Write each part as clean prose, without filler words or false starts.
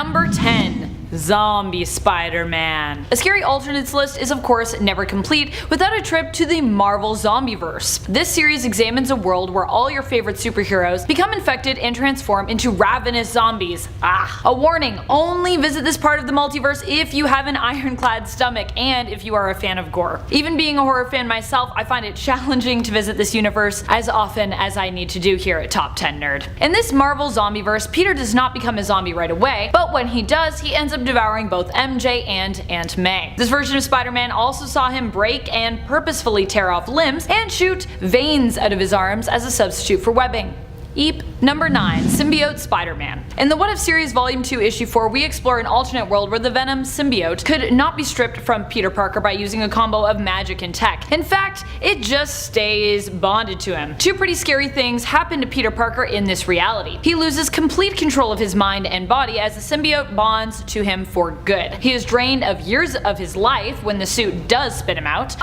Number 10. Zombie Spider-Man. A Scary Alternates list is of course never complete without a trip to the Marvel Zombieverse. This series examines a world where all your favorite superheroes become infected and transform into ravenous zombies. A warning, only visit this part of the multiverse if you have an ironclad stomach and if you are a fan of gore. Even being a horror fan myself, I find it challenging to visit this universe as often as I need to do here at Top 10 Nerd. In this Marvel Zombieverse, Peter does not become a zombie right away, but when he does, he ends up devouring both MJ and Aunt May. This version of Spider-Man also saw him break and purposefully tear off limbs and shoot veins out of his arms as a substitute for webbing. Eep. Number 9. Symbiote Spider-Man. In the What If series Volume 2 Issue 4, we explore an alternate world where the Venom symbiote could not be stripped from Peter Parker by using a combo of magic and tech. In fact, it just stays bonded to him. Two pretty scary things happen to Peter Parker in this reality. He loses complete control of his mind and body as the symbiote bonds to him for good. He is drained of years of his life when the suit does spit him out.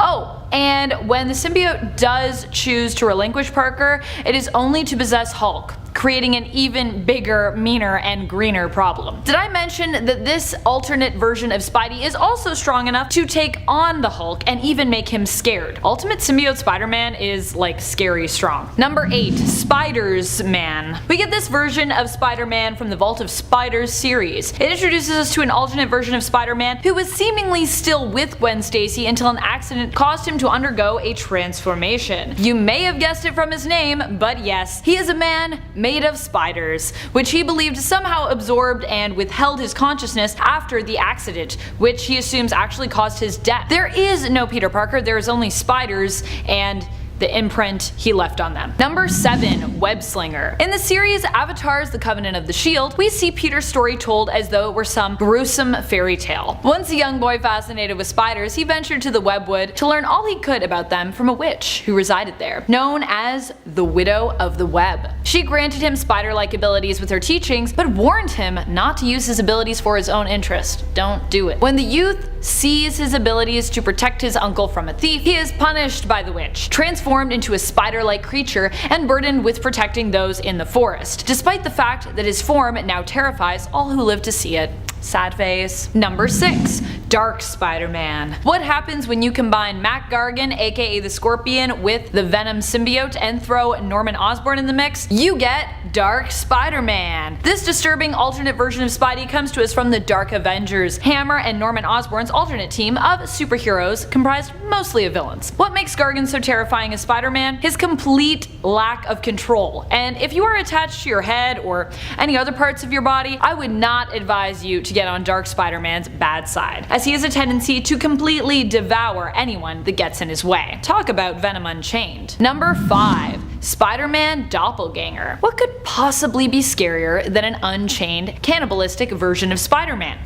And when the symbiote does choose to relinquish Parker, it is only to possess Hulk, creating an even bigger, meaner, and greener problem. Did I mention that this alternate version of Spidey is also strong enough to take on the Hulk and even make him scared? Ultimate Symbiote Spider-Man is like scary strong. Number 8. Spiders-Man. We get this version of Spider-Man from the Vault of Spiders series. It introduces us to an alternate version of Spider-Man who was seemingly still with Gwen Stacy until an accident caused him to undergo a transformation. You may have guessed it from his name, but yes, he is a man made of spiders, which he believed somehow absorbed and withheld his consciousness after the accident, which he assumes actually caused his death. There is no Peter Parker, there is only spiders and the imprint he left on them. Number 7. Webslinger. In the series Avatar's The Covenant of the Shield, we see Peter's story told as though it were some gruesome fairy tale. Once a young boy fascinated with spiders, he ventured to the Webwood to learn all he could about them from a witch who resided there, known as the Widow of the Web. She granted him spider-like abilities with her teachings, but warned him not to use his abilities for his own interest. Don't do it. When the youth sees his abilities to protect his uncle from a thief, he is punished by the witch, transformed into a spider-like creature and burdened with protecting those in the forest, despite the fact that his form now terrifies all who live to see it. Sad face. Number 6. Dark Spider-Man. What happens when you combine Mac Gargan, aka the Scorpion, with the Venom symbiote and throw Norman Osborn in the mix? You get Dark Spider-Man. This disturbing alternate version of Spidey comes to us from the Dark Avengers, Hammer and Norman Osborn's alternate team of superheroes comprised mostly of villains. What makes Gargan so terrifying as Spider-Man? His complete lack of control. And if you are attached to your head or any other parts of your body, I would not advise you to get on Dark Spider-Man's bad side, as he has a tendency to completely devour anyone that gets in his way. Talk about Venom Unchained. Number 5. Spider-Man Doppelganger. What could possibly be scarier than an unchained, cannibalistic version of Spider-Man?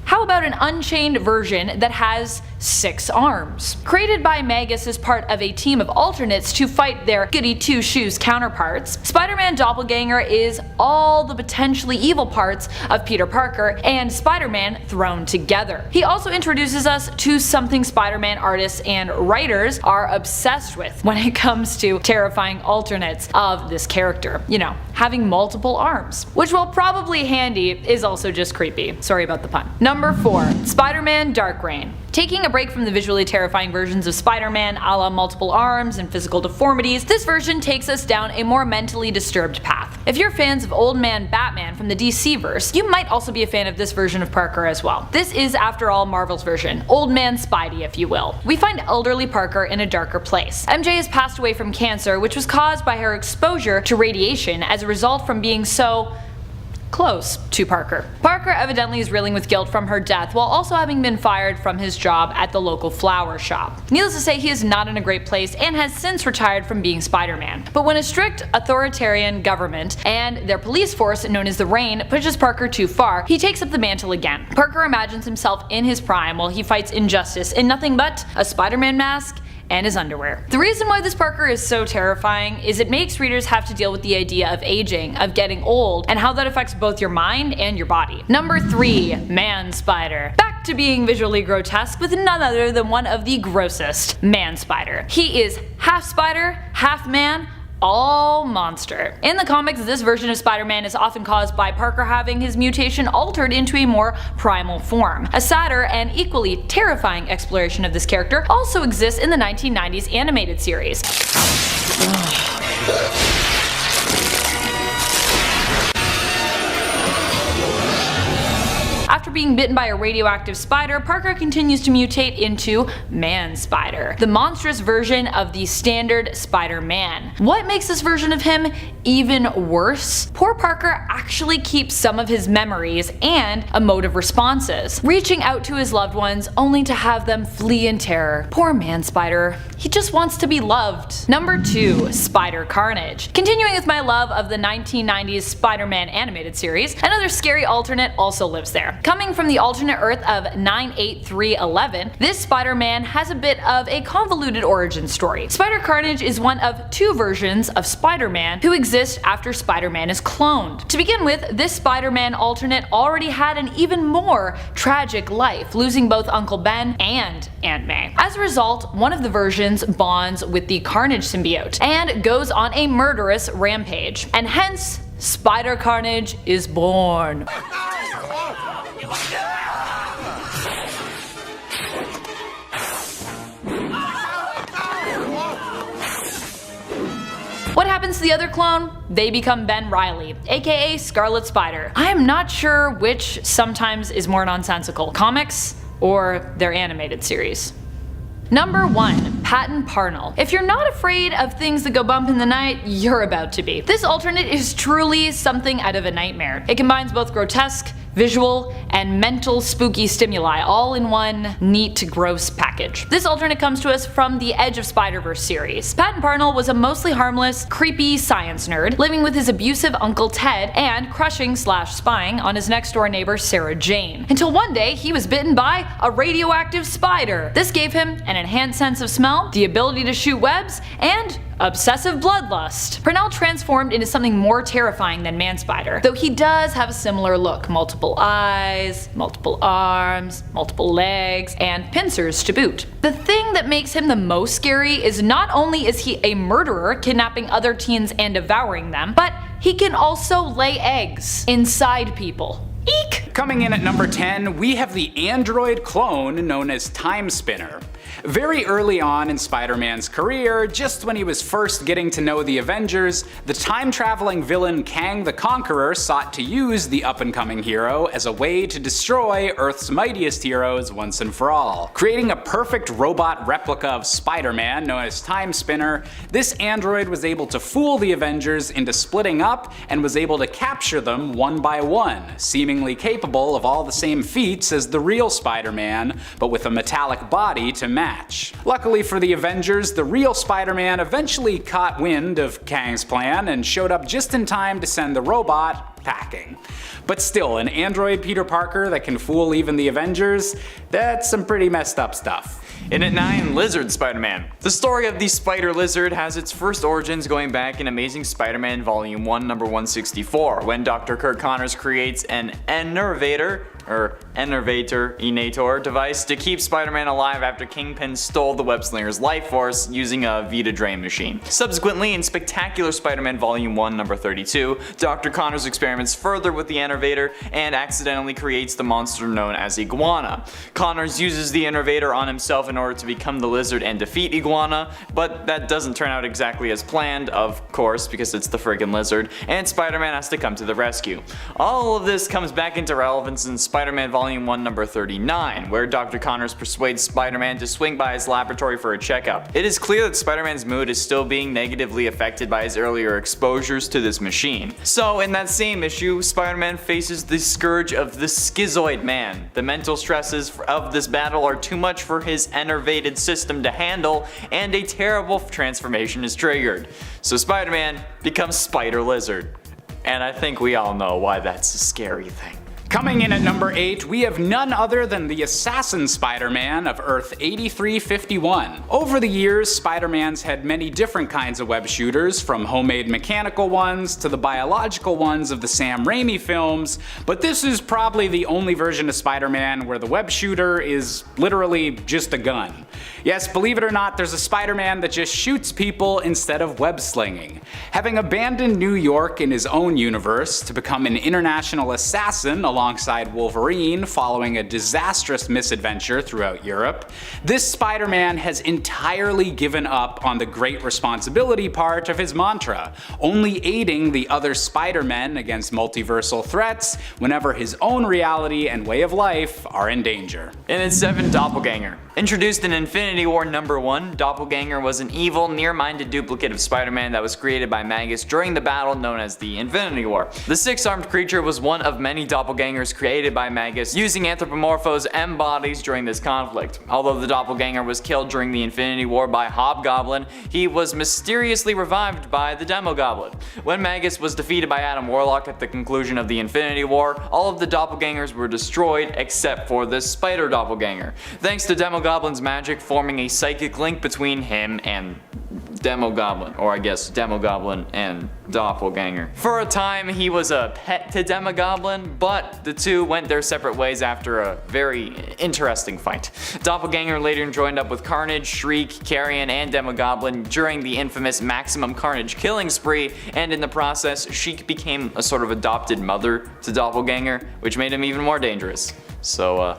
How about an unchained version that has 6 arms? Created by Magus as part of a team of alternates to fight their goody two-shoes counterparts, Spider-Man Doppelganger is all the potentially evil parts of Peter Parker and Spider-Man thrown together. He also introduces us to something Spider-Man artists and writers are obsessed with when it comes to terrifying alternates of this character. You know, having multiple arms. Which, while probably handy, is also just creepy. Sorry about the pun. Number 4. Spider-Man Dark Reign. Taking a break from the visually terrifying versions of Spider-Man a la multiple arms and physical deformities, this version takes us down a more mentally disturbed path. If you're fans of Old Man Batman from the DC-verse, you might also be a fan of this version of Parker as well. This is, after all, Marvel's version, Old Man Spidey if you will. We find elderly Parker in a darker place. MJ has passed away from cancer, which was caused by her exposure to radiation as a result from being so close to Parker. Parker evidently is reeling with guilt from her death while also having been fired from his job at the local flower shop. Needless to say, he is not in a great place and has since retired from being Spider-Man. But when a strict authoritarian government and their police force known as the Rain pushes Parker too far, he takes up the mantle again. Parker imagines himself in his prime while he fights injustice in nothing but a Spider-Man mask and his underwear. The reason why this Parker is so terrifying is it makes readers have to deal with the idea of aging, of getting old, and how that affects both your mind and your body. Number 3. Man Spider. Back to being visually grotesque with none other than one of the grossest, Man Spider. He is half spider, half man, all monster. In the comics, this version of Spider-Man is often caused by Parker having his mutation altered into a more primal form. A sadder and equally terrifying exploration of this character also exists in the 1990s animated series. After being bitten by a radioactive spider, Parker continues to mutate into Man-Spider, the monstrous version of the standard Spider-Man. What makes this version of him even worse? Poor Parker actually keeps some of his memories and emotive responses, reaching out to his loved ones only to have them flee in terror. Poor Man-Spider. He just wants to be loved. Number 2. Spider-Carnage. Continuing with my love of the 1990s Spider-Man animated series, another scary alternate also lives there. Coming from the alternate Earth of 98311, this Spider-Man has a bit of a convoluted origin story. Spider-Carnage is one of 2 versions of Spider-Man who exist after Spider-Man is cloned. To begin with, this Spider-Man alternate already had an even more tragic life, losing both Uncle Ben and Aunt May. As a result, one of the versions bonds with the Carnage symbiote and goes on a murderous rampage, and hence Spider-Carnage is born. What happens to the other clone? They become Ben Reilly, aka Scarlet Spider. I am not sure which sometimes is more nonsensical, comics or their animated series. Number 1. PATTON Parnell. If you're not afraid of things that go bump in the night, you're about to be. This alternate is truly something out of a nightmare. It combines both grotesque, visual, and mental spooky stimuli all in one neat, gross package. This alternate comes to us from the Edge of Spider-Verse series. PATTON Parnell was a mostly harmless, creepy science nerd living with his abusive Uncle Ted and crushing/spying on his next door neighbor Sarah Jane. Until one day he was bitten by a radioactive spider. This gave him an enhanced sense of smell, the ability to shoot webs, and obsessive bloodlust. Parnell transformed into something more terrifying than Man-Spider, though he does have a similar look. Multiple eyes, multiple arms, multiple legs, and pincers to boot. The thing that makes him the most scary is not only is he a murderer kidnapping other teens and devouring them, but he can also lay eggs inside people. Eek! Coming in at number 10, we have the android clone known as Time Spinner. Very early on in Spider-Man's career, just when he was first getting to know the Avengers, the time-traveling villain Kang the Conqueror sought to use the up-and-coming hero as a way to destroy Earth's mightiest heroes once and for all. Creating a perfect robot replica of Spider-Man known as Time Spinner, this android was able to fool the Avengers into splitting up and was able to capture them one by one, seemingly capable of all the same feats as the real Spider-Man, but with a metallic body to match. Luckily for the Avengers, the real Spider-Man eventually caught wind of Kang's plan and showed up just in time to send the robot packing. But still, an android Peter Parker that can fool even the Avengers, that's some pretty messed up stuff. In at 9, Lizard Spider-Man. The story of the Spider Lizard has its first origins going back in Amazing Spider-Man Volume 1, number 164, when Dr. Curt Connors creates an Enervator device to keep Spider-Man alive after Kingpin stole the Webslinger's life force using a Vita Drain machine. Subsequently, in Spectacular Spider-Man Volume 1, number 32, Dr. Connors experiments further with the Enervator and accidentally creates the monster known as Iguana. Connors uses the Enervator on himself in order to become the Lizard and defeat Iguana, but that doesn't turn out exactly as planned, of course, because it's the friggin' Lizard, and Spider-Man has to come to the rescue. All of this comes back into relevance in Spider-Man Volume 1, number 39, where Dr. Connors persuades Spider-Man to swing by his laboratory for a checkup. It is clear that Spider-Man's mood is still being negatively affected by his earlier exposures to this machine. So in that same issue, Spider-Man faces the scourge of the Schizoid Man. The mental stresses of this battle are too much for his enervated system to handle, and a terrible transformation is triggered. So Spider-Man becomes Spider-Lizard. And I think we all know why that's a scary thing. Coming in at number 8, we have none other than the Assassin Spider-Man of Earth 8351. Over the years, Spider-Man's had many different kinds of web shooters, from homemade mechanical ones to the biological ones of the Sam Raimi films, but this is probably the only version of Spider-Man where the web shooter is literally just a gun. Yes, believe it or not, there's a Spider-Man that just shoots people instead of web slinging. Having abandoned New York in his own universe to become an international assassin alongside Wolverine following a disastrous misadventure throughout Europe, this Spider-Man has entirely given up on the great responsibility part of his mantra, only aiding the other Spider-Men against multiversal threats whenever his own reality and way of life are in danger. And it's 7, Doppelganger. Introduced in Infinity War #1, Doppelganger was an evil, near-minded duplicate of Spider-Man that was created by Magus during the battle known as the Infinity War. The 6-armed creature was one of many doppelgangers created by Magus using Anthropomorpho's M bodies during this conflict. Although the Doppelganger was killed during the Infinity War by Hobgoblin, he was mysteriously revived by the Demogoblin. When Magus was defeated by Adam Warlock at the conclusion of the Infinity War, all of the doppelgangers were destroyed except for the Spider Doppelganger, thanks to Demogoblin's magic forming a psychic link between him and Demogoblin, or I guess Demogoblin and Doppelganger. For a time he was a pet to Demogoblin, but the two went their separate ways after a very interesting fight. Doppelganger later joined up with Carnage, Shriek, Carrion, and Demogoblin during the infamous Maximum Carnage killing spree, and in the process she became a sort of adopted mother to Doppelganger, which made him even more dangerous. So,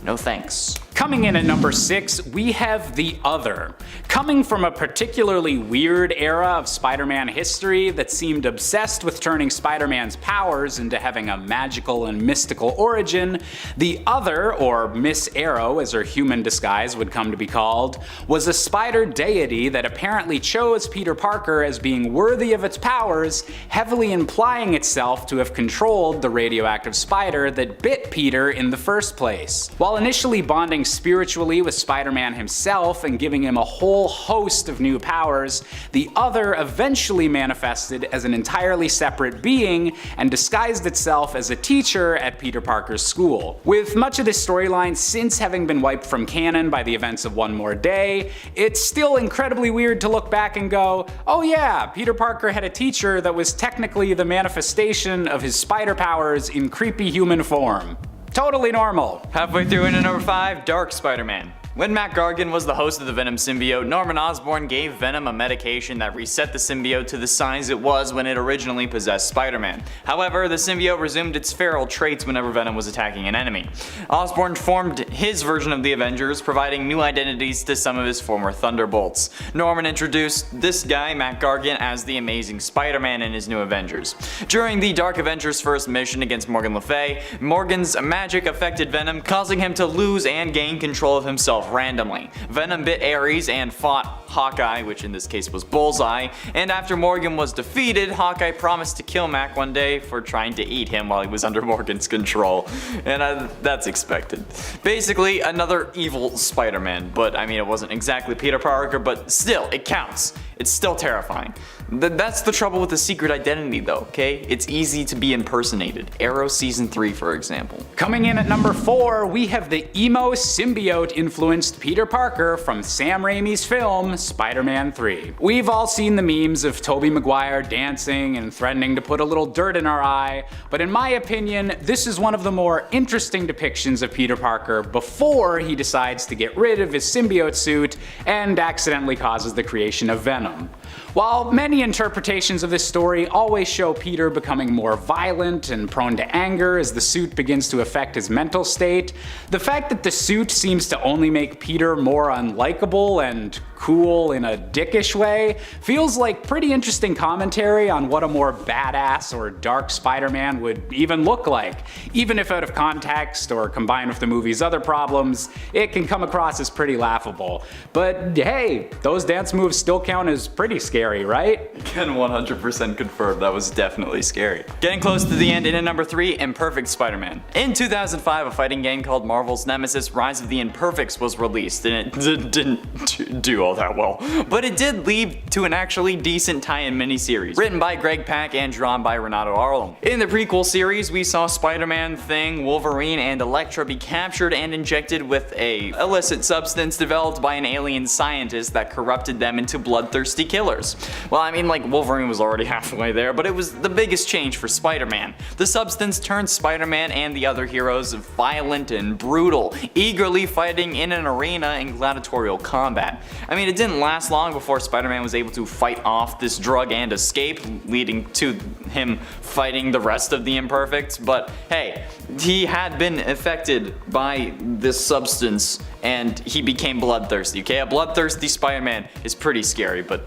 no thanks. Coming in at number 6, we have The Other. Coming from a particularly weird era of Spider-Man history that seemed obsessed with turning Spider-Man's powers into having a magical and mystical origin, The Other, or Miss Arrow as her human disguise would come to be called, was a spider deity that apparently chose Peter Parker as being worthy of its powers, heavily implying itself to have controlled the radioactive spider that bit Peter in the first place. While initially bonding spiritually with Spider-Man himself and giving him a whole host of new powers, The Other eventually manifested as an entirely separate being and disguised itself as a teacher at Peter Parker's school. With much of this storyline since having been wiped from canon by the events of One More Day, it's still incredibly weird to look back and go, oh yeah, Peter Parker had a teacher that was technically the manifestation of his spider powers in creepy human form. Totally normal. Halfway through into number 5, Dark Spider-Man. When Matt Gargan was the host of the Venom symbiote, Norman Osborn gave Venom a medication that reset the symbiote to the size it was when it originally possessed Spider-Man. However, the symbiote resumed its feral traits whenever Venom was attacking an enemy. Osborn formed his version of the Avengers, providing new identities to some of his former Thunderbolts. Norman introduced this guy, Matt Gargan, as the Amazing Spider-Man in his new Avengers. During the Dark Avengers' first mission against Morgan Le Fay, Morgan's magic affected Venom, causing him to lose and gain control of himself randomly. Venom bit Ares and fought Hawkeye, which in this case was Bullseye, and after Morgan was defeated, Hawkeye promised to kill Mac one day for trying to eat him while he was under Morgan's control. And that's expected. Basically, another evil Spider-Man, but I mean it wasn't exactly Peter Parker, but still, it counts. It's still terrifying. That's the trouble with the secret identity though, okay? It's easy to be impersonated. Arrow Season 3 for example. Coming in at number 4, we have the emo symbiote influenced Peter Parker from Sam Raimi's film Spider-Man 3. We've all seen the memes of Tobey Maguire dancing and threatening to put a little dirt in our eye, but in my opinion, this is one of the more interesting depictions of Peter Parker before he decides to get rid of his symbiote suit and accidentally causes the creation of Venom. While many interpretations of this story always show Peter becoming more violent and prone to anger as the suit begins to affect his mental state, the fact that the suit seems to only make Peter more unlikable and cool in a dickish way feels like pretty interesting commentary on what a more badass or dark Spider-Man would even look like. Even if out of context or combined with the movie's other problems, it can come across as pretty laughable. But hey, those dance moves still count as pretty scary scary, right? Can 100% confirm that was definitely scary. Getting close to the end, in at number 3, Imperfect Spider-Man. In 2005, a fighting game called Marvel's Nemesis Rise of the Imperfects was released, and it didn't do all that well. But it did lead to an actually decent tie-in miniseries, written by Greg Pak and drawn by Renato Arlem. In the prequel series, we saw Spider-Man, Thing, Wolverine, and Elektra be captured and injected with a illicit substance developed by an alien scientist that corrupted them into bloodthirsty killers. Well, I mean, like, Wolverine was already halfway there, but it was the biggest change for Spider-Man. The substance turned Spider-Man and the other heroes violent and brutal, eagerly fighting in an arena in gladiatorial combat. I mean, it didn't last long before Spider-Man was able to fight off this drug and escape, leading to him fighting the rest of the Imperfects, but hey, he had been affected by this substance and he became bloodthirsty, okay? A bloodthirsty Spider-Man is pretty scary, but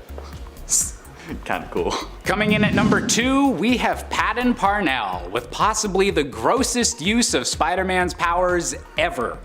kinda cool. Coming in at number 2, we have PATTON Parnell, with possibly the grossest use of Spider-Man's powers ever.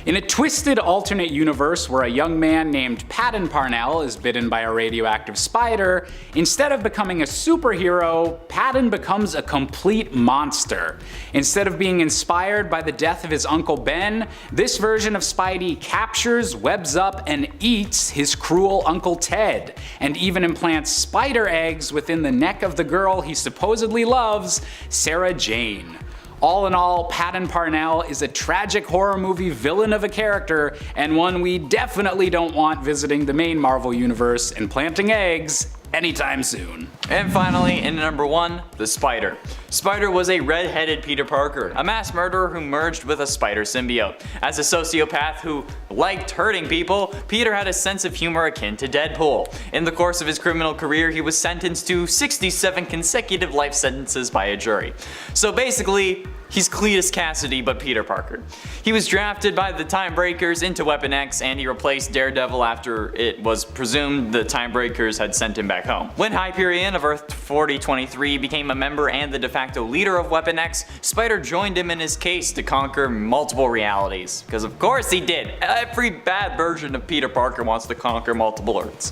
In a twisted alternate universe where a young man named PATTON Parnell is bitten by a radioactive spider, instead of becoming a superhero, PATTON becomes a complete monster. Instead of being inspired by the death of his Uncle Ben, this version of Spidey captures, webs up, and eats his cruel Uncle Ted, and even implants spider eggs within the neck of the girl he supposedly loves, Sarah Jane. All in all, PATTON Parnell is a tragic horror movie villain of a character, and one we definitely don't want visiting the main Marvel universe and planting eggs anytime soon. And finally, in number 1, the Spider. Spider was a red-headed Peter Parker, a mass murderer who merged with a spider symbiote. As a sociopath who liked hurting people, Peter had a sense of humor akin to Deadpool. In the course of his criminal career, he was sentenced to 67 consecutive life sentences by a jury. So basically, he's Cletus Cassidy but Peter Parker. He was drafted by the Time Breakers into Weapon X, and he replaced Daredevil after it was presumed the Time Breakers had sent him back home. When Hyperion of Earth 4023 became a member and the de facto leader of Weapon X, Spider joined him in his case to conquer multiple realities. Because of course he did. Every bad version of Peter Parker wants to conquer multiple Earths.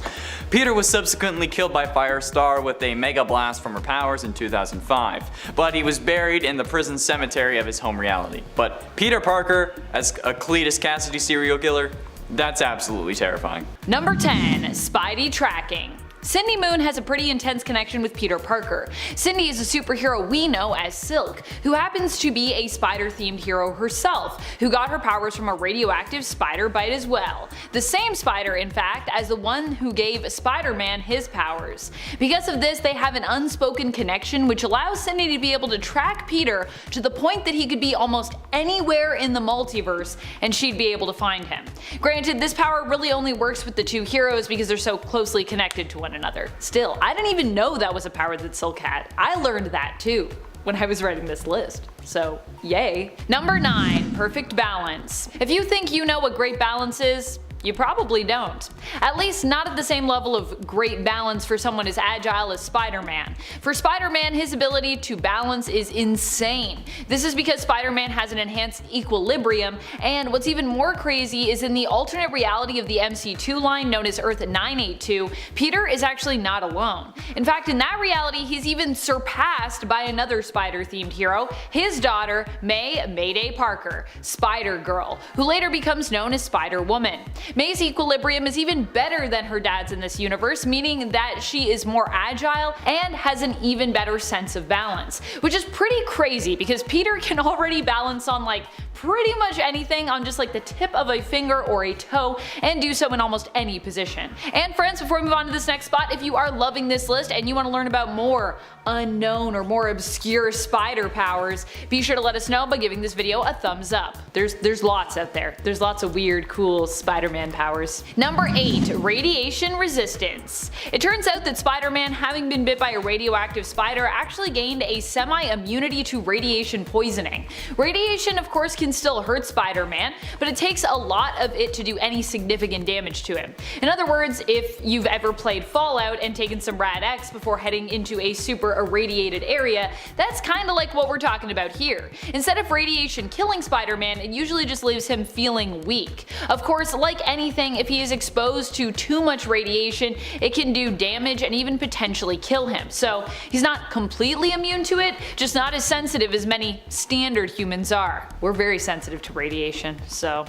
Peter was subsequently killed by Firestar with a mega blast from her powers in 2005, but he was buried in the prison cemetery of his home reality. But Peter Parker as a Cletus Cassidy serial killer, that's absolutely terrifying. Number 10, Spidey tracking. Cindy Moon has a pretty intense connection with Peter Parker. Cindy is a superhero we know as Silk, who happens to be a spider-themed hero herself, who got her powers from a radioactive spider bite as well. The same spider, in fact, as the one who gave Spider-Man his powers. Because of this, they have an unspoken connection which allows Cindy to be able to track Peter to the point that he could be almost anywhere in the multiverse and she'd be able to find him. Granted, this power really only works with the two heroes because they're so closely connected to one another. Still, I didn't even know that was a power that Silk had. I learned that too when I was writing this list. So, yay. Number 9, perfect balance. If you think you know what great balance is, you probably don't. At least not at the same level of great balance for someone as agile as Spider-Man. For Spider-Man, his ability to balance is insane. This is because Spider-Man has an enhanced equilibrium, and what's even more crazy is in the alternate reality of the MC2 line known as Earth 982, Peter is actually not alone. In fact, in that reality, he's even surpassed by another spider-themed hero, his daughter, Mayday Parker, Spider-Girl, who later becomes known as Spider-Woman. May's equilibrium is even better than her dad's in this universe, meaning that she is more agile and has an even better sense of balance. Which is pretty crazy because Peter can already balance on like pretty much anything on just like the tip of a finger or a toe and do so in almost any position. And friends, before we move on to this next spot, if you are loving this list and you want to learn about more unknown or more obscure spider powers, be sure to let us know by giving this video a thumbs up. There's lots out there. There's lots of weird, cool Spider-Man powers. Number 8, radiation resistance. It turns out that Spider-Man, having been bit by a radioactive spider, actually gained a semi-immunity to radiation poisoning. Radiation, of course, can can still hurt Spider-Man, but it takes a lot of it to do any significant damage to him. In other words, if you've ever played Fallout and taken some Rad X before heading into a super irradiated area, that's kinda like what we're talking about here. Instead of radiation killing Spider-Man, it usually just leaves him feeling weak. Of course, like anything, if he is exposed to too much radiation, it can do damage and even potentially kill him. So he's not completely immune to it, just not as sensitive as many standard humans are. We're very sensitive to radiation, so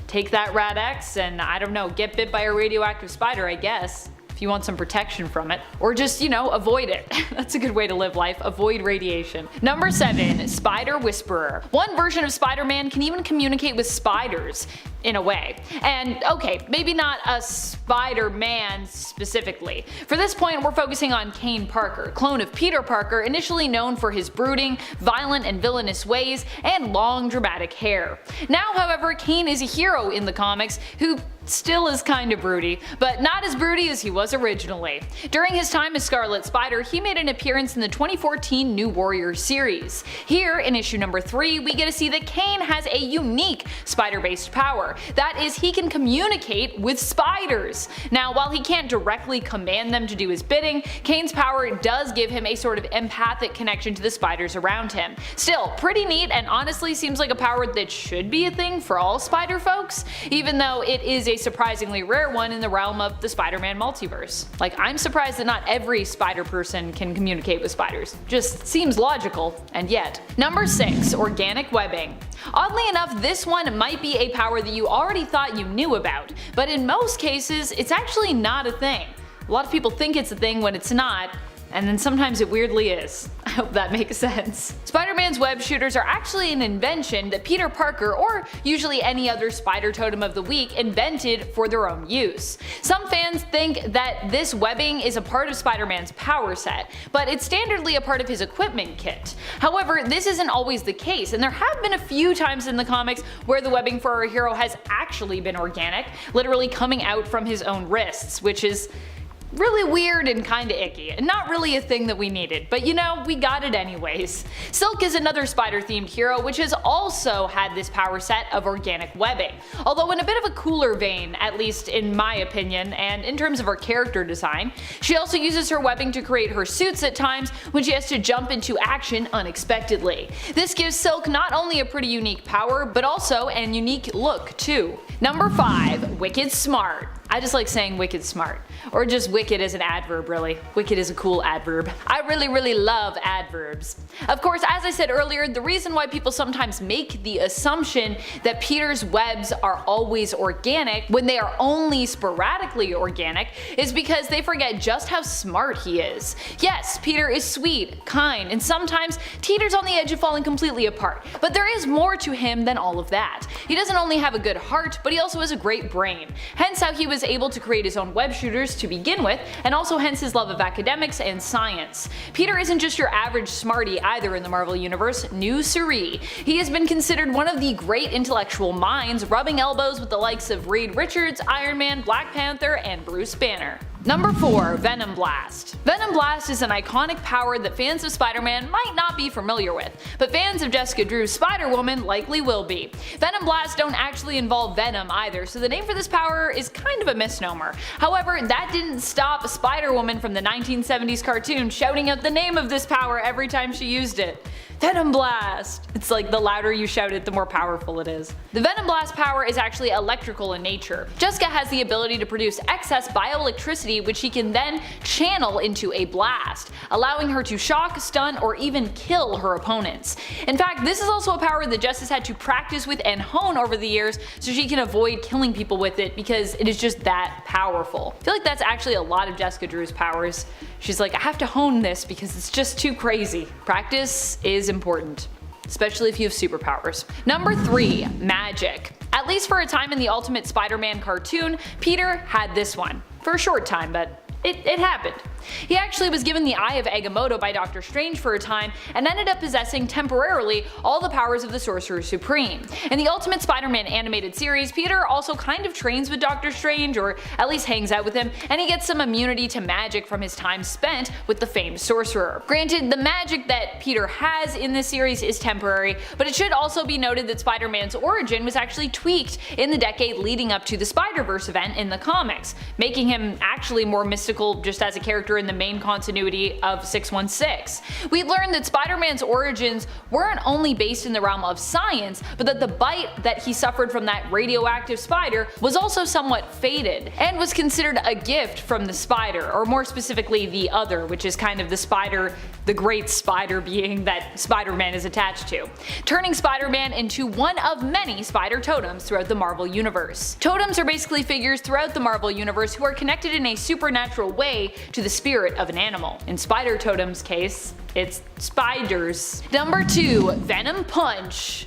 take that Rad X and, I don't know, get bit by a radioactive spider, I guess, if you want some protection from it. Or just, you know, avoid it. That's a good way to live life. Avoid radiation. Number 7. Spider Whisperer. One version of Spider-Man can even communicate with spiders, in a way. And okay, maybe not a Spider-Man specifically. For this point, we're focusing on Kane Parker, clone of Peter Parker, initially known for his brooding, violent and villainous ways, and long dramatic hair. Now, however, Kane is a hero in the comics who still is kinda broody, but not as broody as he was originally. During his time as Scarlet Spider, he made an appearance in the 2014 New Warriors series. Here, in issue number 3, we get to see that Kane has a unique spider-based power. That is, he can communicate with spiders. Now, while he can't directly command them to do his bidding, Kane's power does give him a sort of empathic connection to the spiders around him. Still, pretty neat, and honestly seems like a power that should be a thing for all spider folks, even though it is a surprisingly rare one in the realm of the Spider-Man multiverse. Like, I'm surprised that not every spider person can communicate with spiders. Just seems logical, and yet. Number 6. Organic Webbing. Oddly enough, this one might be a power that you already thought you knew about, but in most cases, it's actually not a thing. A lot of people think it's a thing when it's not, and then sometimes it weirdly is. I hope that makes sense. Spider-Man's web shooters are actually an invention that Peter Parker, or usually any other Spider Totem of the Week, invented for their own use. Some fans think that this webbing is a part of Spider-Man's power set, but it's standardly a part of his equipment kit. However, this isn't always the case, and there have been a few times in the comics where the webbing for our hero has actually been organic, literally coming out from his own wrists, which is really weird and kinda icky, and not really a thing that we needed, but you know, we got it anyways. Silk is another spider-themed hero which has also had this power set of organic webbing, although in a bit of a cooler vein, at least in my opinion, and in terms of her character design. She also uses her webbing to create her suits at times when she has to jump into action unexpectedly. This gives Silk not only a pretty unique power, but also an unique look too. Number 5. Wicked Smart. I just like saying wicked smart. Or just wicked as an adverb, really. Wicked is a cool adverb. I really love adverbs. Of course, as I said earlier, the reason why people sometimes make the assumption that Peter's webs are always organic when they are only sporadically organic is because they forget just how smart he is. Yes, Peter is sweet, kind, and sometimes teeters on the edge of falling completely apart, but there is more to him than all of that. He doesn't only have a good heart, but he also has a great brain. Hence how he was able to create his own web shooters to begin with, and also hence his love of academics and science. Peter isn't just your average smarty either in the Marvel Universe, no siree. He has been considered one of the great intellectual minds, rubbing elbows with the likes of Reed Richards, Iron Man, Black Panther, and Bruce Banner. Number 4. Venom Blast. Venom Blast is an iconic power that fans of Spider-Man might not be familiar with, but fans of Jessica Drew's Spider-Woman likely will be. Venom Blasts don't actually involve venom either, so the name for this power is kind of a misnomer. However, that didn't stop Spider-Woman from the 1970s cartoon shouting out the name of this power every time she used it. Venom Blast! It's like the louder you shout it, the more powerful it is. The Venom Blast power is actually electrical in nature. Jessica has the ability to produce excess bioelectricity which she can then channel into a blast, allowing her to shock, stun, or even kill her opponents. In fact, this is also a power that Jess has had to practice with and hone over the years so she can avoid killing people with it because it is just that powerful. I feel like that's actually a lot of Jessica Drew's powers. She's like, I have to hone this because it's just too crazy. Practice is important, especially if you have superpowers. Number 3. Magic. At least for a time in the Ultimate Spider-Man cartoon, Peter had this one. For a short time, but it happened. He actually was given the Eye of Agamotto by Doctor Strange for a time and ended up possessing temporarily all the powers of the Sorcerer Supreme. In the Ultimate Spider-Man animated series, Peter also kind of trains with Doctor Strange, or at least hangs out with him, and he gets some immunity to magic from his time spent with the famed sorcerer. Granted, the magic that Peter has in this series is temporary, but it should also be noted that Spider-Man's origin was actually tweaked in the decade leading up to the Spider-Verse event in the comics, making him actually more mystical just as a character in the main continuity of 616. We learned that Spider-Man's origins weren't only based in the realm of science, but that the bite that he suffered from that radioactive spider was also somewhat fated, and was considered a gift from the spider, or more specifically the Other, which is kind of the spider, the great spider being that Spider-Man is attached to, turning Spider-Man into one of many spider totems throughout the Marvel Universe. Totems are basically figures throughout the Marvel Universe who are connected in a supernatural way to the spirit of an animal. In Spider Totem's case, it's spiders. Number 2. Venom Punch.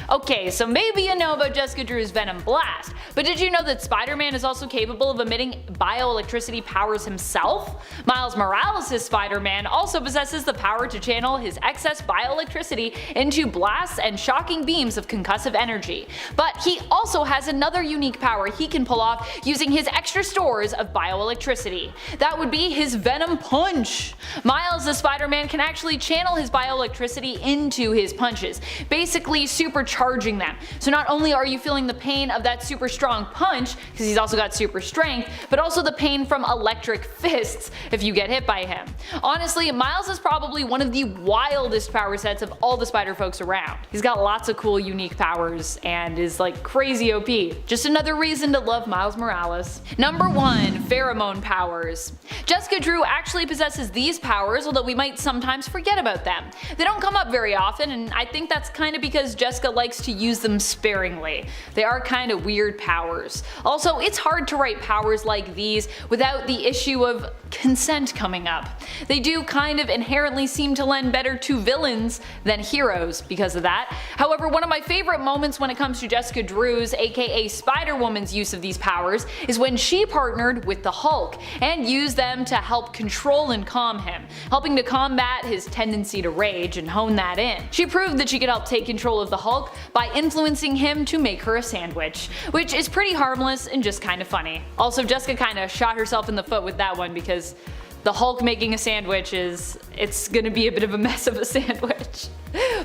Okay, so maybe you know about Jessica Drew's Venom Blast, but did you know that Spider-Man is also capable of emitting bioelectricity powers himself? Miles Morales' Spider-Man also possesses the power to channel his excess bioelectricity into blasts and shocking beams of concussive energy, but he also has another unique power he can pull off using his extra stores of bioelectricity. That would be his Venom Punch. Miles the Spider-Man can actually channel his bioelectricity into his punches, basically supercharging them. So not only are you feeling the pain of that super strong punch, because he's also got super strength, but also the pain from electric fists if you get hit by him. Honestly, Miles is probably one of the wildest power sets of all the Spider folks around. He's got lots of cool unique powers and is like crazy OP. Just another reason to love Miles Morales. Number 1. Pheromone powers. Jessica Drew actually possesses these powers, although we might sometimes forget about them. They don't come up very often, and I think that's kind of because Jessica likes to use them sparingly. They are kind of weird powers. Also, it's hard to write powers like these without the issue of consent coming up. They do kind of inherently seem to lend better to villains than heroes because of that. However, one of my favorite moments when it comes to Jessica Drew's, aka Spider-Woman's, use of these powers is when she partnered with the Hulk and used them to help control and calm him, helping to combat his tendency to rage and hone that in. She proved that she could help take control of the Hulk by influencing him to make her a sandwich, which is pretty harmless and just kind of funny. Also, Jessica kind of shot herself in the foot with that one because the Hulk making a sandwich it's gonna be a bit of a mess of a sandwich.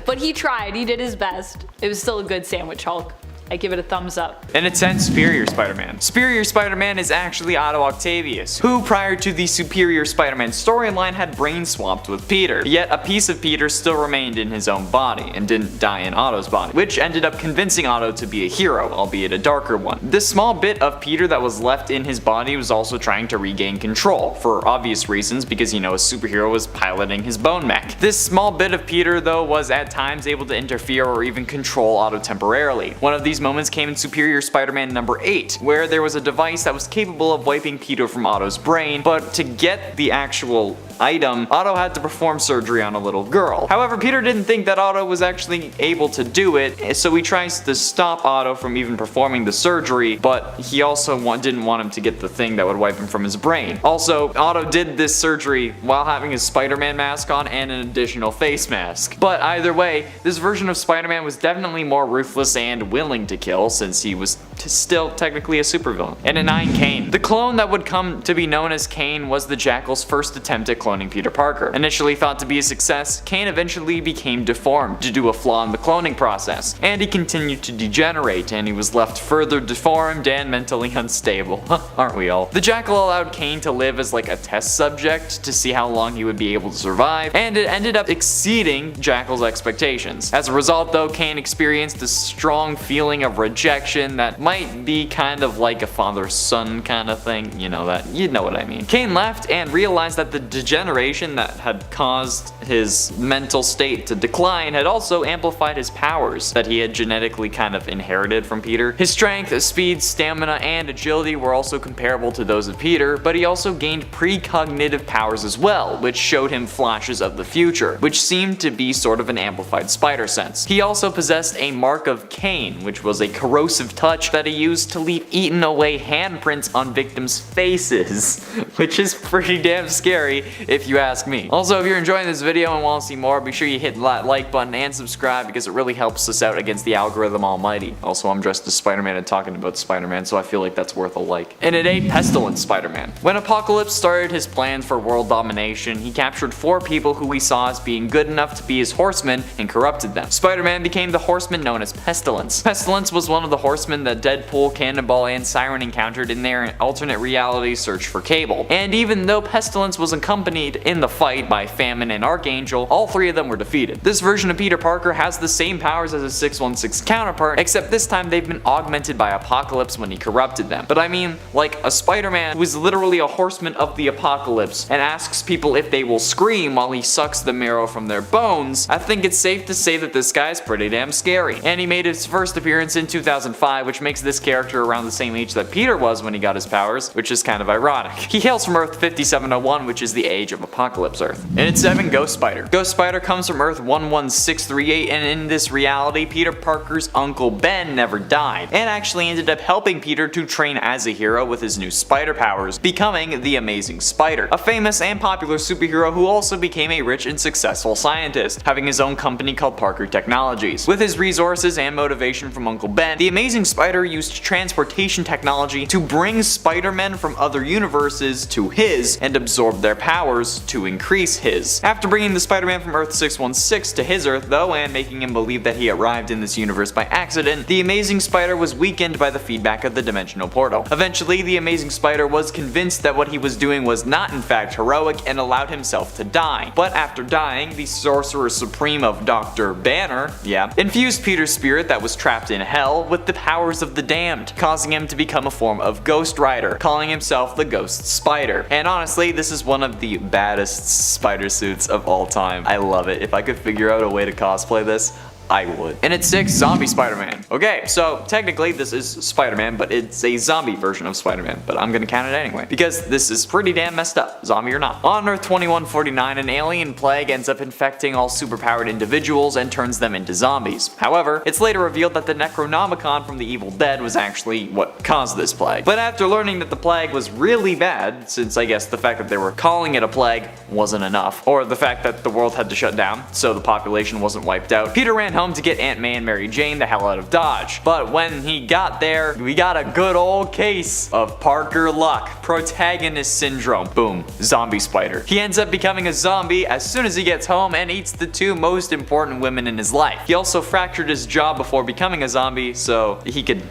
But he tried, he did his best. It was still a good sandwich, Hulk. I give it a thumbs up. And it's 10 Superior Spider-Man. Superior Spider-Man is actually Otto Octavius, who prior to the Superior Spider-Man storyline had brain swapped with Peter. Yet a piece of Peter still remained in his own body and didn't die in Otto's body, which ended up convincing Otto to be a hero, albeit a darker one. This small bit of Peter that was left in his body was also trying to regain control, for obvious reasons, because a superhero was piloting his bone mech. This small bit of Peter though was at times able to interfere or even control Otto temporarily. One of these moments came in Superior Spider-Man number 8, where there was a device that was capable of wiping Peter from Otto's brain, but to get the actual item, Otto had to perform surgery on a little girl. However, Peter didn't think that Otto was actually able to do it, so he tries to stop Otto from even performing the surgery, but he also didn't want him to get the thing that would wipe him from his brain. Also, Otto did this surgery while having his Spider-Man mask on and an additional face mask. But either way, this version of Spider-Man was definitely more ruthless and willing to kill, since he was still technically a supervillain. And at 9, Kane. The clone that would come to be known as Kane was the Jackal's first attempt at cloning Peter Parker. Initially thought to be a success, Kane eventually became deformed due to a flaw in the cloning process, and he continued to degenerate, and he was left further deformed and mentally unstable. Aren't we all? The Jackal allowed Kane to live as like a test subject to see how long he would be able to survive, and it ended up exceeding Jackal's expectations. As a result though, Kane experienced a strong feeling of rejection that might be kind of like a father-son kind of thing, you know what I mean. Kane left and realized that the degeneration that had caused his mental state to decline had also amplified his powers that he had genetically kind of inherited from Peter. His strength, speed, stamina, and agility were also comparable to those of Peter, but he also gained precognitive powers as well, which showed him flashes of the future, which seemed to be sort of an amplified spider sense. He also possessed a mark of Cain, which was a corrosive touch that that he used to leave eaten away handprints on victims' faces, which is pretty damn scary if you ask me. Also, if you're enjoying this video and want to see more, be sure you hit that like button and subscribe because it really helps us out against the algorithm almighty. Also, I'm dressed as Spider-Man and talking about Spider-Man, so I feel like that's worth a like. And it ain't Pestilence Spider-Man. When Apocalypse started his plans for world domination, he captured 4 people who he saw as being good enough to be his horsemen and corrupted them. Spider-Man became the horseman known as Pestilence. Pestilence was one of the horsemen that Deadpool, Cannonball, and Siren encountered in their alternate reality search for Cable. And even though Pestilence was accompanied in the fight by Famine and Archangel, all 3 of them were defeated. This version of Peter Parker has the same powers as his 616 counterpart, except this time they've been augmented by Apocalypse when he corrupted them. But I mean, like a Spider-Man who is literally a horseman of the apocalypse and asks people if they will scream while he sucks the marrow from their bones, I think it's safe to say that this guy's pretty damn scary. And he made his first appearance in 2005, which makes this character around the same age that Peter was when he got his powers, which is kind of ironic. He hails from Earth 5701, which is the age of Apocalypse Earth. And it's 7 Ghost Spider. Ghost Spider comes from Earth 11638, and in this reality, Peter Parker's Uncle Ben never died, and actually ended up helping Peter to train as a hero with his new spider powers, becoming the Amazing Spider, a famous and popular superhero who also became a rich and successful scientist, having his own company called Parker Technologies. With his resources and motivation from Uncle Ben, the Amazing Spider used transportation technology to bring Spider-Men from other universes to his and absorb their powers to increase his. After bringing the Spider-Man from Earth 616 to his Earth though, and making him believe that he arrived in this universe by accident, the Amazing Spider was weakened by the feedback of the dimensional portal. Eventually, the Amazing Spider was convinced that what he was doing was not in fact heroic and allowed himself to die. But after dying, the Sorcerer Supreme of Dr. Banner, infused Peter's spirit that was trapped in hell with the powers of the damned, causing him to become a form of Ghost Rider, calling himself the Ghost Spider. And honestly, this is one of the baddest spider suits of all time. I love it. If I could figure out a way to cosplay this, I would. And it's 6 Zombie Spider-Man. Okay, so technically this is Spider-Man, but it's a zombie version of Spider-Man, but I'm gonna count it anyway, because this is pretty damn messed up, zombie or not. On Earth 2149, an alien plague ends up infecting all superpowered individuals and turns them into zombies. However, it's later revealed that the Necronomicon from the Evil Dead was actually what caused this plague. But after learning that the plague was really bad, since I guess the fact that they were calling it a plague wasn't enough, or the fact that the world had to shut down, so the population wasn't wiped out, Peter ran home to get Aunt May and Mary Jane the hell out of Dodge. But when he got there, we got a good old case of Parker Luck, protagonist syndrome. Boom, zombie spider. He ends up becoming a zombie as soon as he gets home and eats the 2 most important women in his life. He also fractured his jaw before becoming a zombie so he could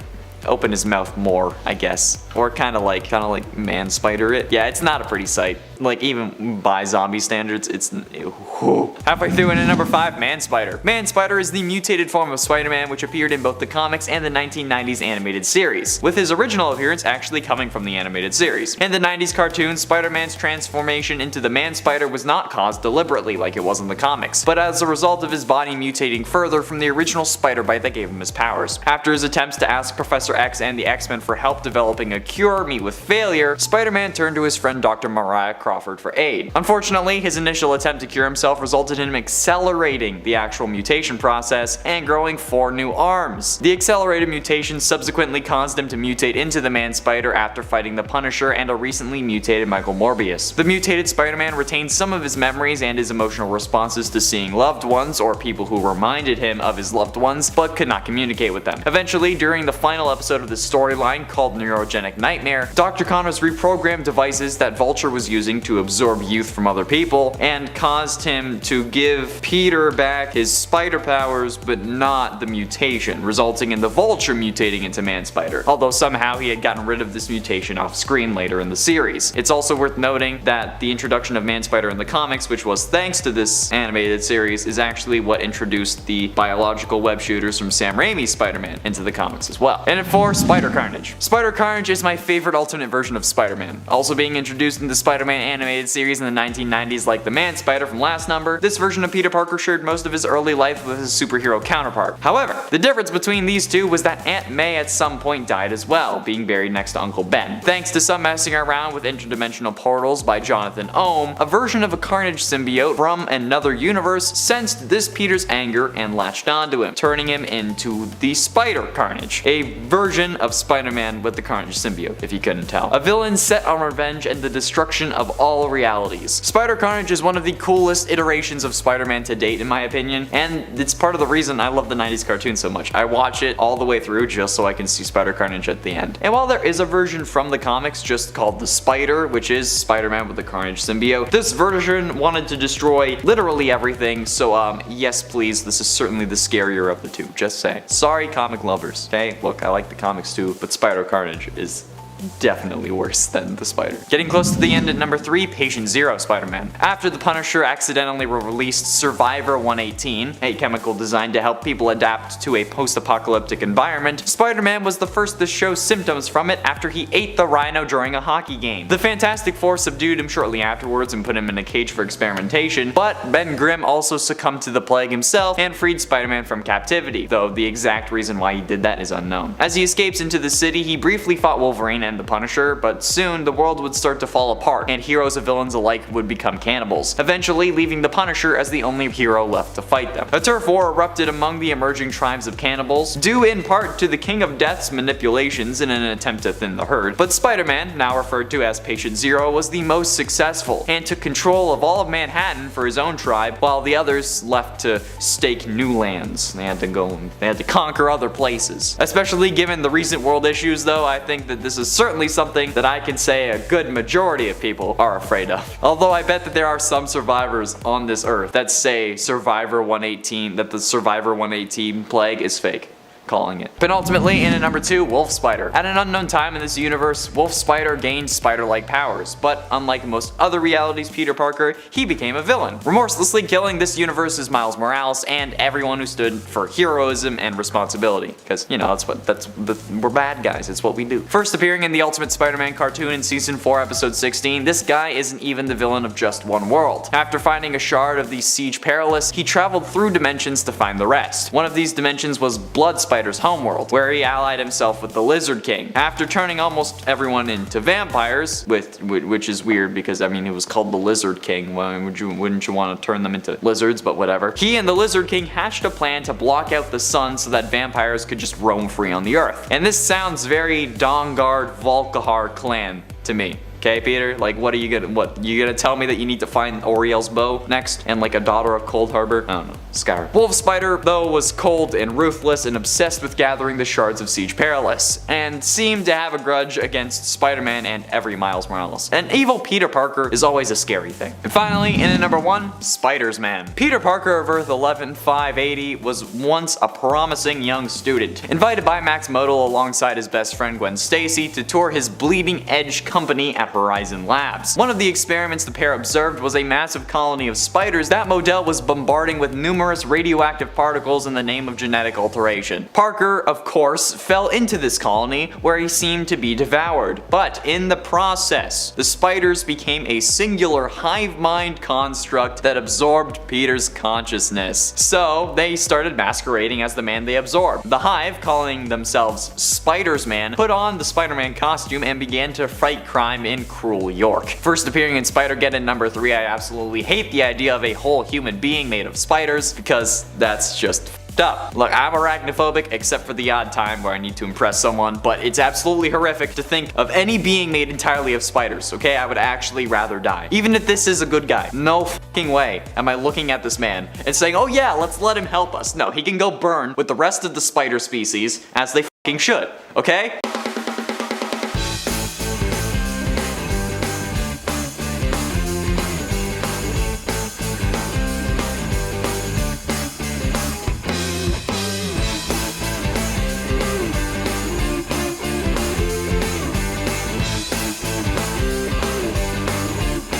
open his mouth more, I guess. Or kind of like man spider it. Yeah, it's not a pretty sight. Like, even by zombie standards, it's whew. Halfway through into number 5, Man Spider. Man Spider is the mutated form of Spider-Man which appeared in both the comics and the 1990s animated series, with his original appearance actually coming from the animated series. In the 90s cartoon, Spider-Man's transformation into the Man Spider was not caused deliberately like it was in the comics, but as a result of his body mutating further from the original spider bite that gave him his powers. After his attempts to ask Professor X and the X-Men for help developing a cure meet with failure, Spider-Man turned to his friend Dr. Mariah Crawford for aid. Unfortunately, his initial attempt to cure himself resulted in him accelerating the actual mutation process and growing 4 new arms. The accelerated mutation subsequently caused him to mutate into the Man Spider after fighting the Punisher and a recently mutated Michael Morbius. The mutated Spider-Man retained some of his memories and his emotional responses to seeing loved ones or people who reminded him of his loved ones but could not communicate with them. Eventually, during the final episode of the storyline called Neurogenic Nightmare, Dr. Connors reprogrammed devices that Vulture was using to absorb youth from other people and caused him to give Peter back his spider powers but not the mutation, resulting in the Vulture mutating into Man Spider, although somehow he had gotten rid of this mutation off screen later in the series. It's also worth noting that the introduction of Man Spider in the comics, which was thanks to this animated series, is actually what introduced the biological web shooters from Sam Raimi's Spider-Man into the comics as well. And at 4, Spider-Carnage. Spider-Carnage is my favorite alternate version of Spider-Man, also being introduced in the Spider-Man animated series in the 1990s like the Man Spider from last number, this version of Peter Parker shared most of his early life with his superhero counterpart. However, the difference between these two was that Aunt May at some point died as well, being buried next to Uncle Ben. Thanks to some messing around with interdimensional portals by Jonathan Ohm, a version of a Carnage symbiote from another universe sensed this Peter's anger and latched onto him, turning him into the Spider-CARNAGE, a version of Spider-Man with the Carnage symbiote, if you couldn't tell. A villain set on revenge and the destruction of all realities. Spider-CARNAGE is one of the coolest iterations of Spider-Man to date in my opinion, and it's part of the reason I love the 90s cartoon so much. I watch it all the way through just so I can see Spider-CARNAGE at the end. And while there is a version from the comics just called the Spider, which is Spider-Man with the Carnage symbiote, this version wanted to destroy literally everything, so yes please, this is certainly the scarier of the two, just saying. Sorry comic lovers, okay? Look, I like the comics too, but Spider-CARNAGE is definitely worse than the Spider. Getting close to the end at number 3, Patient Zero Spider-Man. After the Punisher accidentally released Survivor 118, a chemical designed to help people adapt to a post-apocalyptic environment, Spider-Man was the first to show symptoms from it after he ate the rhino during a hockey game. The Fantastic Four subdued him shortly afterwards and put him in a cage for experimentation, but Ben Grimm also succumbed to the plague himself and freed Spider-Man from captivity, though the exact reason why he did that is unknown. As he escapes into the city, he briefly fought Wolverine and the Punisher, but soon the world would start to fall apart, and heroes and villains alike would become cannibals, eventually leaving the Punisher as the only hero left to fight them. A turf war erupted among the emerging tribes of cannibals, due in part to the King of Death's manipulations in an attempt to thin the herd, but Spider-Man, now referred to as Patient Zero, was the most successful, and took control of all of Manhattan for his own tribe, while the others left to stake new lands. They had to conquer other places. Especially given the recent world issues though, I think that this is certainly something that I can say a good majority of people are afraid of. Although I bet that there are some survivors on this earth that say Survivor 118, that the Survivor 118 plague is fake. Calling it. Penultimately, in at number 2, Wolf Spider. At an unknown time in this universe, Wolf Spider gained spider-like powers, but unlike most other realities Peter Parker, he became a villain, remorselessly killing this universe's Miles Morales and everyone who stood for heroism and responsibility. Because, you know, we're bad guys, it's what we do. First appearing in the Ultimate Spider-Man cartoon in Season 4, Episode 16, this guy isn't even the villain of just one world. After finding a shard of the Siege Perilous, he traveled through dimensions to find the rest. One of these dimensions was Blood Spider's homeworld, where he allied himself with the Lizard King. After turning almost everyone into vampires, which is weird because I mean it was called the Lizard King, well, wouldn't you want to turn them into lizards, but whatever. He and the Lizard King hatched a plan to block out the sun so that vampires could just roam free on the earth. And this sounds very Dawnguard Volkihar clan to me. Okay, Peter? Like, what are you gonna tell me that you need to find Oriel's bow next? And like a daughter of Cold Harbor? I don't know. Scar. Wolf Spider, though, was cold and ruthless and obsessed with gathering the shards of Siege Perilous, and seemed to have a grudge against Spider-Man and every Miles Morales. An evil Peter Parker is always a scary thing. And finally, in at number 1, Spider-Man. Peter Parker of Earth 11580 was once a promising young student, invited by Max Modal alongside his best friend Gwen Stacy to tour his Bleeding Edge company at Horizon Labs. One of the experiments the pair observed was a massive colony of spiders that Modell was bombarding with numerous radioactive particles in the name of genetic alteration. Parker, of course, fell into this colony where he seemed to be devoured, but in the process, the spiders became a singular hive mind construct that absorbed Peter's consciousness. So they started masquerading as the man they absorbed. The hive, calling themselves Spidersman, put on the Spider-Man costume and began to fight crime in cruel York. First appearing in Spider-Geddon number 3, I absolutely hate the idea of a whole human being made of spiders, because that's just f***ed up. Look, I'm arachnophobic except for the odd time where I need to impress someone, but it's absolutely horrific to think of any being made entirely of spiders, okay? I would actually rather die. Even if this is a good guy. No fucking way am I looking at this man and saying, oh yeah, let's let him help us. No, he can go burn with the rest of the spider species as they fucking should, okay?